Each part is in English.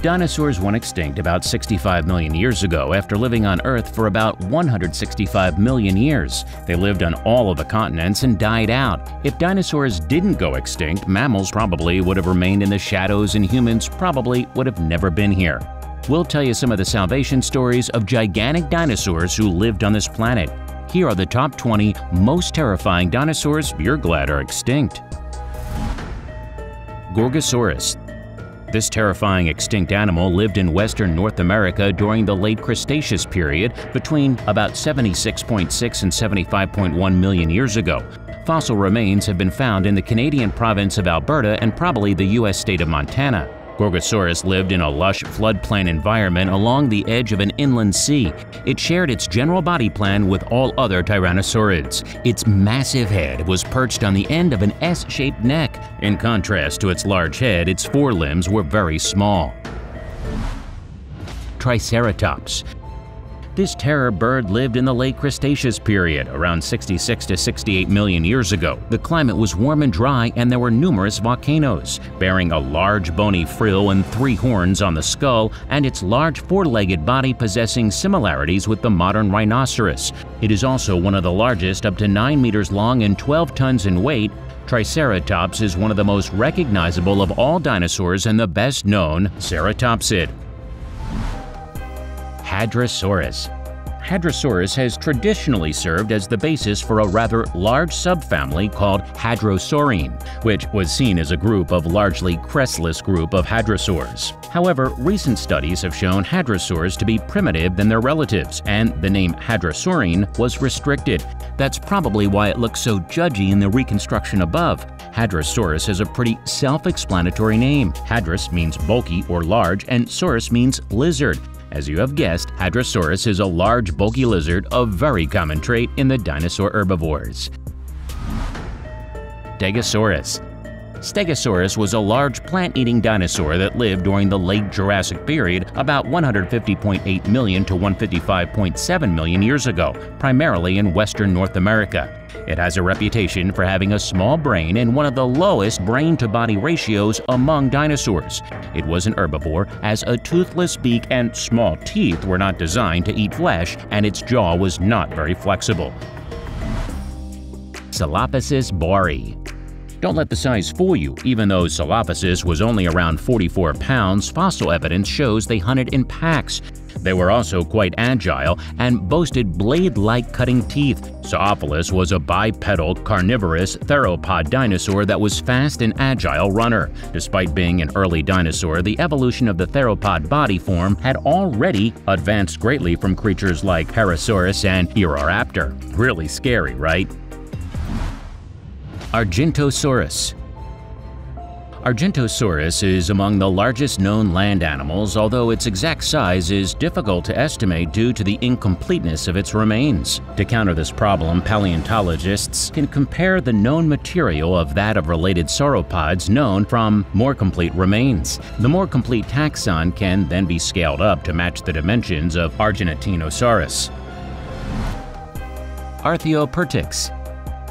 Dinosaurs went extinct about 65 million years ago after living on Earth for about 165 million years. They lived on all of the continents and died out. If dinosaurs didn't go extinct, mammals probably would have remained in the shadows and humans probably would have never been here. We'll tell you some of the salvation stories of gigantic dinosaurs who lived on this planet. Here are the top 20 most terrifying dinosaurs you're glad are extinct. Gorgosaurus. This terrifying extinct animal lived in western North America during the Late Cretaceous Period between about 76.6 and 75.1 million years ago. Fossil remains have been found in the Canadian province of Alberta and probably the U.S. state of Montana. Gorgosaurus lived in a lush floodplain environment along the edge of an inland sea. It shared its general body plan with all other tyrannosaurids. Its massive head was perched on the end of an S-shaped neck. In contrast to its large head, its forelimbs were very small. TRICERATOPS. This terror bird lived in the Late Cretaceous Period, around 66 to 68 million years ago. The climate was warm and dry, and there were numerous volcanoes. Bearing a large bony frill and 3 horns on the skull, and its large 4-legged body possessing similarities with the modern rhinoceros. It is also one of the largest, up to 9 meters long and 12 tons in weight. Triceratops is one of the most recognizable of all dinosaurs and the best known ceratopsid. HADROSAURUS. HADROSAURUS has traditionally served as the basis for a rather large subfamily called Hadrosaurine, which was seen as a group of largely crestless group of hadrosaurs. However, recent studies have shown hadrosaurs to be primitive than their relatives, and the name Hadrosaurine was restricted. That's probably why it looks so judgy in the reconstruction above. Hadrosaurus has a pretty self-explanatory name. Hadros means bulky or large, and saurus means lizard. As you have guessed, Hadrosaurus is a large, bulky lizard, a very common trait in the dinosaur herbivores. STEGOSAURUS. Stegosaurus was a large plant-eating dinosaur that lived during the late Jurassic period about 150.8 million to 155.7 million years ago, primarily in western North America. It has a reputation for having a small brain and one of the lowest brain-to-body ratios among dinosaurs. It was an herbivore, as a toothless beak and small teeth were not designed to eat flesh, and its jaw was not very flexible. COELOPHYSIS BAURI. Don't let the size fool you. Even though COELOPHYSIS was only around 44 pounds, fossil evidence shows they hunted in packs. They were also quite agile and boasted blade-like cutting teeth. Zoophilus was a bipedal, carnivorous theropod dinosaur that was fast and agile runner. Despite being an early dinosaur, the evolution of the theropod body form had already advanced greatly from creatures like Parasaurus and ARCHAEOPTERYX. Really scary, right? ARGENTINOSAURUS. Argentosaurus is among the largest known land animals, although its exact size is difficult to estimate due to the incompleteness of its remains. To counter this problem, paleontologists can compare the known material of that of related sauropods known from more complete remains. The more complete taxon can then be scaled up to match the dimensions of ARGENTINOSAURUS. ARCHAEOPTERYX.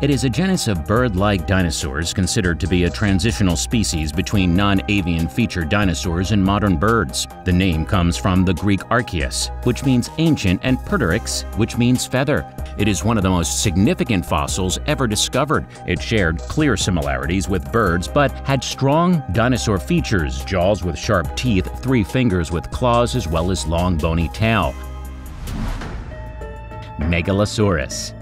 It is a genus of bird-like dinosaurs considered to be a transitional species between non-avian featured dinosaurs and modern birds. The name comes from the Greek archaeos, which means ancient, and pteryx, which means feather. It is one of the most significant fossils ever discovered. It shared clear similarities with birds, but had strong dinosaur features: jaws with sharp teeth, 3 fingers with claws, as well as long bony tail. MEGALOSAURUS.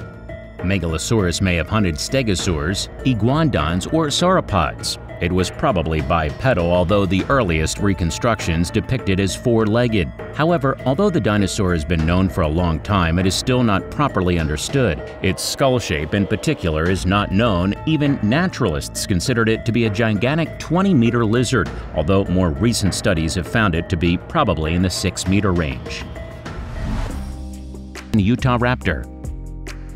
Megalosaurus may have hunted stegosaurs, iguanodons, or sauropods. It was probably bipedal, although the earliest reconstructions depict it as 4-legged. However, although the dinosaur has been known for a long time, it is still not properly understood. Its skull shape in particular is not known. Even naturalists considered it to be a gigantic 20-meter lizard, although more recent studies have found it to be probably in the 6-meter range. UTAHRAPTOR.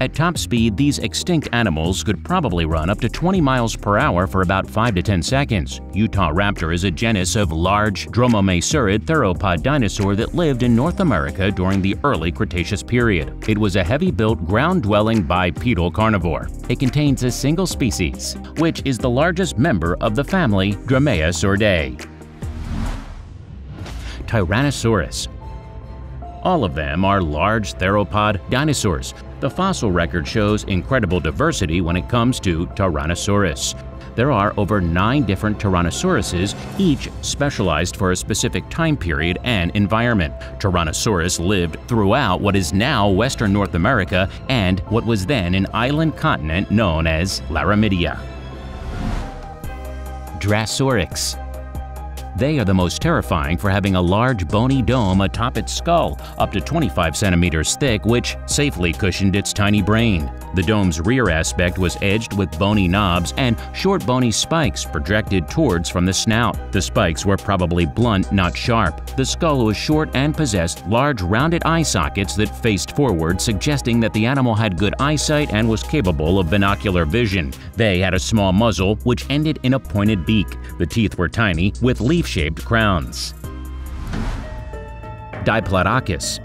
At top speed, these extinct animals could probably run up to 20 miles per hour for about 5 to 10 seconds. UTAHRAPTOR is a genus of large dromomesaurid theropod dinosaur that lived in North America during the early Cretaceous period. It was a heavy-built, ground-dwelling bipedal carnivore. It contains a single species, which is the largest member of the family Dromaeosauridae. TYRANNOSAURUS. All of them are large theropod dinosaurs. The fossil record shows incredible diversity when it comes to Tyrannosaurus. There are over 9 different Tyrannosauruses, each specialized for a specific time period and environment. Tyrannosaurus lived throughout what is now Western North America and what was then an island continent known as LARAMIDIA. DRACOREX. They are the most terrifying for having a large bony dome atop its skull, up to 25 centimeters thick, which safely cushioned its tiny brain. The dome's rear aspect was edged with bony knobs and short bony spikes projected towards from the snout. The spikes were probably blunt, not sharp. The skull was short and possessed large rounded eye sockets that faced forward, suggesting that the animal had good eyesight and was capable of binocular vision. They had a small muzzle, which ended in a pointed beak. The teeth were tiny, with leaf-shaped crowns. DIPLODOCUS.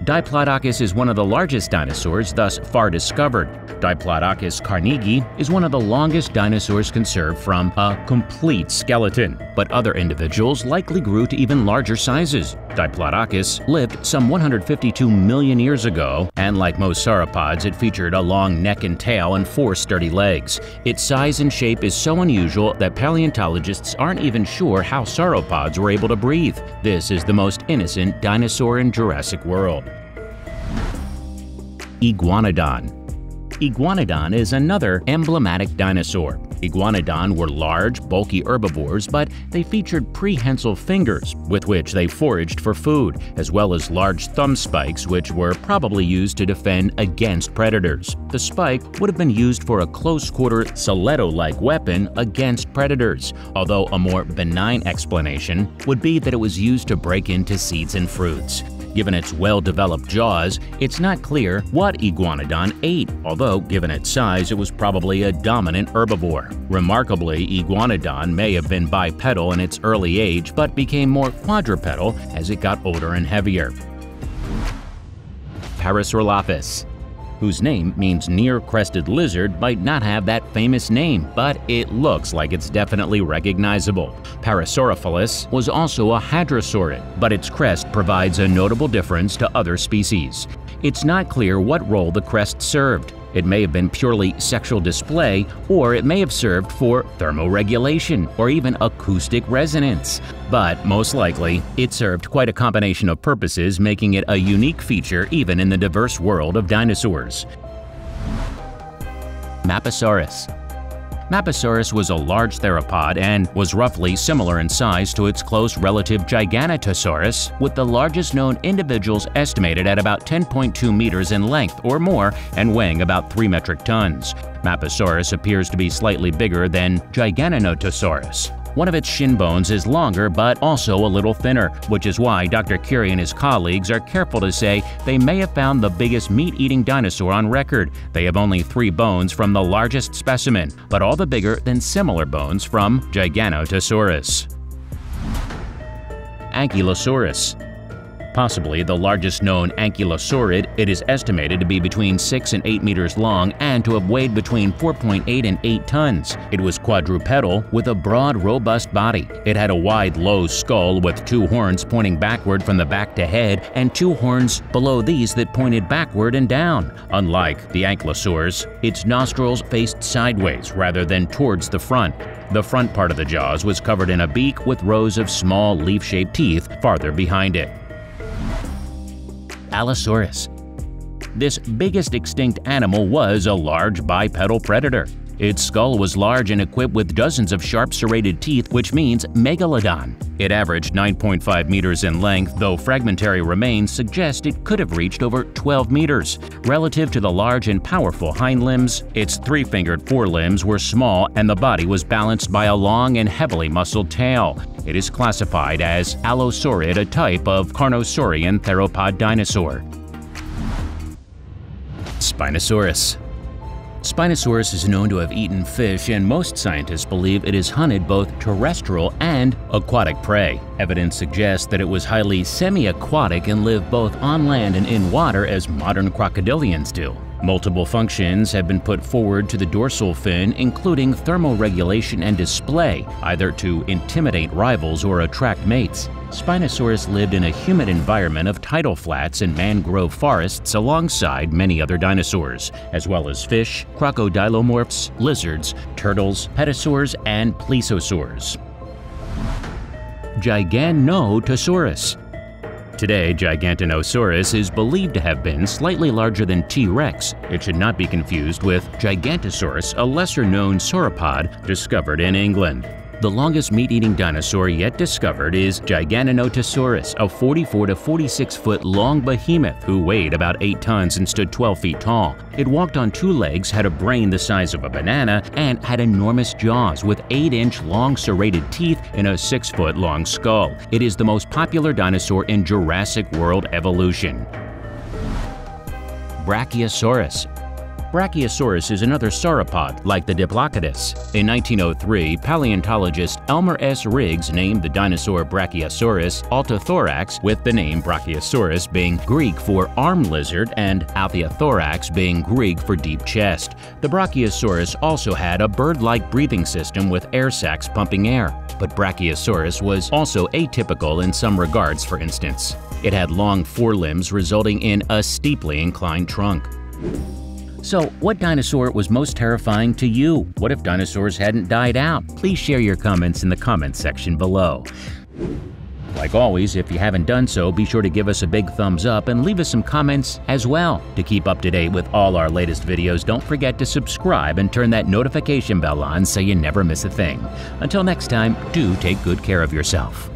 Diplodocus is one of the largest dinosaurs thus far discovered. Diplodocus carnegie is one of the longest dinosaurs conserved from a complete skeleton, but other individuals likely grew to even larger sizes. Diplodocus lived some 152 million years ago, and like most sauropods, it featured a long neck and tail and 4 sturdy legs. Its size and shape is so unusual that paleontologists aren't even sure how sauropods were able to breathe. This is the most innocent dinosaur in Jurassic World. Iguanodon. Iguanodon is another emblematic dinosaur. Iguanodon were large, bulky herbivores, but they featured prehensile fingers with which they foraged for food, as well as large thumb spikes which were probably used to defend against predators. The spike would have been used for a close-quarter stiletto-like weapon against predators, although a more benign explanation would be that it was used to break into seeds and fruits. Given its well-developed jaws, it's not clear what Iguanodon ate, although given its size, it was probably a dominant herbivore. Remarkably, Iguanodon may have been bipedal in its early age, but became more quadrupedal as it got older and heavier. PARASAUROLOPHUS, whose name means near-crested lizard, might not have that famous name, but it looks like it's definitely recognizable. Parasaurolophus was also a hadrosaurid, but its crest provides a notable difference to other species. It's not clear what role the crest served. It may have been purely sexual display, or it may have served for thermoregulation or even acoustic resonance. But most likely, it served quite a combination of purposes, making it a unique feature even in the diverse world of dinosaurs. MAPUSAURUS. MAPUSAURUS was a large theropod and was roughly similar in size to its close relative GIGANOTOSAURUS, with the largest known individuals estimated at about 10.2 meters in length or more and weighing about 3 metric tons. MAPUSAURUS appears to be slightly bigger than GIGANOTOSAURUS. One of its shin bones is longer but also a little thinner, which is why Dr. Curie and his colleagues are careful to say they may have found the biggest meat-eating dinosaur on record. They have only 3 bones from the largest specimen, but all the bigger than similar bones from GIGANOTOSAURUS. ANKYLOSAURUS. Possibly the largest known ankylosaurid, it is estimated to be between 6 and 8 meters long and to have weighed between 4.8 and 8 tons. It was quadrupedal with a broad, robust body. It had a wide, low skull with 2 horns pointing backward from the back to head and 2 horns below these that pointed backward and down. Unlike the ankylosaurs, its nostrils faced sideways rather than towards the front. The front part of the jaws was covered in a beak with rows of small leaf-shaped teeth farther behind it. ALLOSAURUS. This biggest extinct animal was a large bipedal predator. Its skull was large and equipped with dozens of sharp serrated teeth, which means megalodon. It averaged 9.5 meters in length, though fragmentary remains suggest it could have reached over 12 meters. Relative to the large and powerful hind limbs, its 3-fingered forelimbs were small and the body was balanced by a long and heavily muscled tail. It is classified as Allosaurid, a type of Carnosaurian theropod dinosaur. Spinosaurus. Spinosaurus is known to have eaten fish, and most scientists believe it has hunted both terrestrial and aquatic prey. Evidence suggests that it was highly semi-aquatic and lived both on land and in water as modern crocodilians do. Multiple functions have been put forward to the dorsal fin, including thermoregulation and display, either to intimidate rivals or attract mates. Spinosaurus lived in a humid environment of tidal flats and mangrove forests alongside many other dinosaurs, as well as fish, crocodilomorphs, lizards, turtles, pterosaurs, and plesiosaurs. GIGANOTOSAURUS. Today, Gigantinosaurus is believed to have been slightly larger than T-Rex. It should not be confused with Gigantosaurus, a lesser-known sauropod discovered in England. The longest meat-eating dinosaur yet discovered is Giganotosaurus, a 44 to 46-foot long behemoth who weighed about 8 tons and stood 12 feet tall. It walked on 2 legs, had a brain the size of a banana, and had enormous jaws with 8-inch long serrated teeth and a 6-foot long skull. It is the most popular dinosaur in Jurassic World evolution. Brachiosaurus. Brachiosaurus is another sauropod, like the Diplodocus. In 1903, paleontologist Elmer S. Riggs named the dinosaur Brachiosaurus Altothorax, with the name Brachiosaurus being Greek for arm lizard and Althiothorax being Greek for deep chest. The Brachiosaurus also had a bird-like breathing system with air sacs pumping air, but Brachiosaurus was also atypical in some regards. For instance, it had long forelimbs resulting in a steeply inclined trunk. So, what dinosaur was most terrifying to you? What if dinosaurs hadn't died out? Please share your comments in the comments section below. Like always, if you haven't done so, be sure to give us a big thumbs up and leave us some comments as well. To keep up to date with all our latest videos, don't forget to subscribe and turn that notification bell on so you never miss a thing. Until next time, do take good care of yourself.